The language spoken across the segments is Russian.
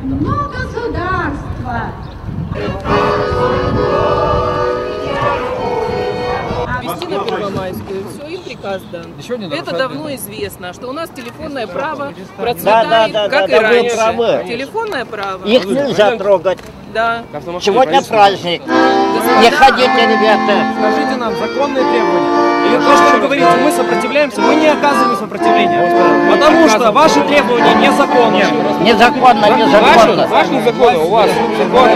Но государство. Вести на Первомайскую, все, им приказ дан. Это давно известно, что у нас телефонное право процветает, как и раньше. Телефонное право. Их нельзя трогать. Да. Сегодня праздник. Не ходите, ребята. Скажите нам законные требования. Или то, что вы говорите, мы сопротивляемся, мы не оказываем сопротивления. Потому что ваши требования незаконны. Незаконно, незаконно. Ваши незаконны, у вас законы.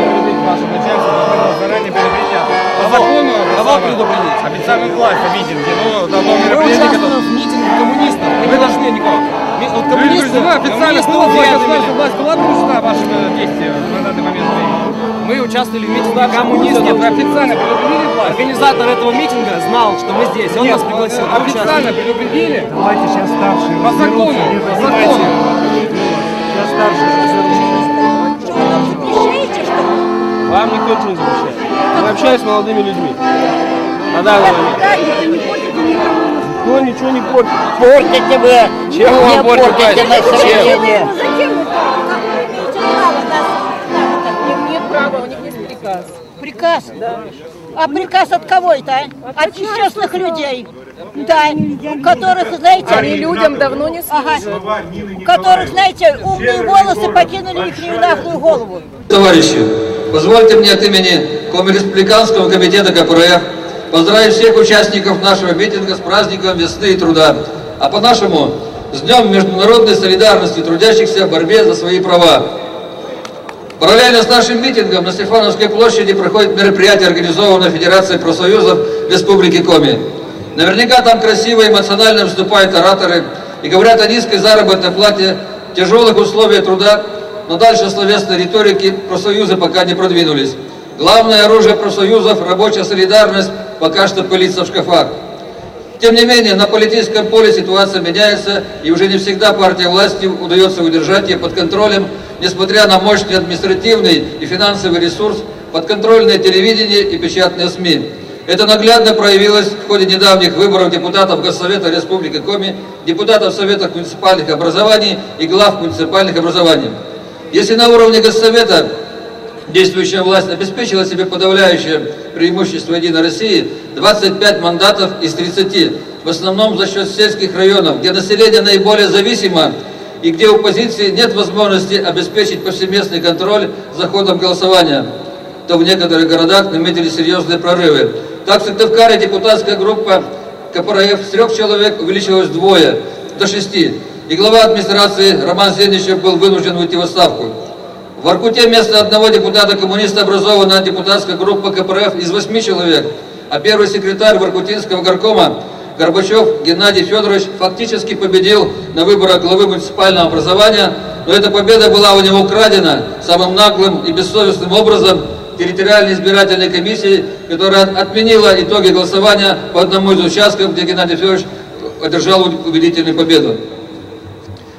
Заранее предупредят. По закону, кого предупредить? Официальную власть о митинге. Ну, давно Мы мероприятие, участвуем в митинге коммунистов. Мы не должны никого. Вот коммунисты, официально власть была дружна вашими действиями на данный момент времени. мы участвовали в митинге коммунистов. Вы официально предупредили власть? Организатор этого митинга знал, что мы здесь. Он нас пригласил. Мы Официально участвовали. предупредили? Давайте сейчас старшие. По закону. По закону. Сейчас старшие. Вам никто ничего не запрещает. Мы общаемся с молодыми людьми. На данный момент. Никто ничего не портит. Портите вы. Чем вы Не портите настроение. Нет права, у них есть приказ. Приказ? Да. А приказ от кого это? От несчастных людей. Да, которых, знаете... Они людям давно не служат. Которых, знаете, умные волосы покинули их нахлую голову. Товарищи, позвольте мне от имени Комреспубликанского комитета КПРФ поздравить всех участников нашего митинга с праздником весны и труда, а по-нашему с Днем международной солидарности трудящихся в борьбе за свои права. Параллельно с нашим митингом на Стефановской площади проходит мероприятие, организованное Федерацией профсоюзов Республики Коми. Наверняка там красиво и эмоционально выступают ораторы и говорят о низкой заработной плате, тяжелых условиях труда, но дальше словесной риторики профсоюзы пока не продвинулись. Главное оружие профсоюзов, рабочая солидарность, пока что пылится в шкафах. Тем не менее, на политическом поле ситуация меняется, и уже не всегда партия власти удается удержать ее под контролем, несмотря на мощный административный и финансовый ресурс, подконтрольное телевидение и печатные СМИ. Это наглядно проявилось в ходе недавних выборов депутатов Госсовета Республики Коми, депутатов Советов муниципальных образований и глав муниципальных образований. Если на уровне Госсовета действующая власть обеспечила себе подавляющее преимущество «Единой России» 25 мандатов из 30, в основном за счет сельских районов, где население наиболее зависимо и где у оппозиции нет возможности обеспечить повсеместный контроль за ходом голосования, то в некоторых городах наметились серьезные прорывы. Так в Сыктывкаре депутатская группа КПРФ с 3 человек увеличилась вдвое, до 6, и глава администрации Роман Зеничев был вынужден уйти в отставку. В Воркуте вместо одного депутата-коммуниста образована депутатская группа КПРФ из 8 человек, а первый секретарь Воркутинского горкома Горбачев Геннадий Федорович фактически победил на выборах главы муниципального образования, но эта победа была у него украдена самым наглым и бессовестным образом территориальной избирательной комиссией, которая отменила итоги голосования по одному из участков, где Геннадий Федорович одержал убедительную победу.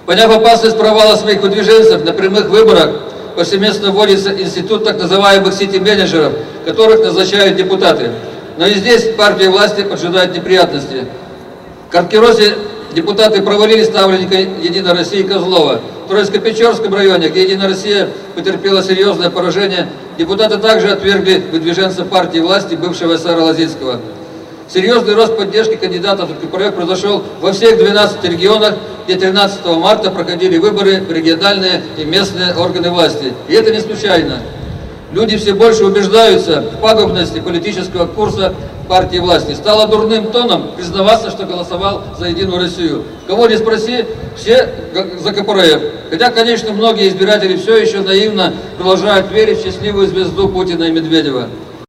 Поняв опасность провала своих выдвиженцев на прямых выборах, повсеместно вводится институт так называемых сити-менеджеров, которых назначают депутаты. Но и здесь партия власти поджидает неприятности. В Каркеросе депутаты провалили ставленника «Единой России» Козлова. В Троицко-Печорском районе, где «Единая Россия» потерпела серьезное поражение, депутаты также отвергли выдвиженца партии власти бывшего эсера Лозинского. Серьезный рост поддержки кандидатов от КПРФ произошел во всех 12 регионах, где 13 марта проходили выборы в региональные и местные органы власти. И это не случайно. Люди все больше убеждаются в пагубности политического курса партии власти. Стало дурным тоном признаваться, что голосовал за «Единую Россию». Кого не спроси, все за КПРФ. Хотя, конечно, многие избиратели все еще наивно продолжают верить в счастливую звезду Путина и Медведева.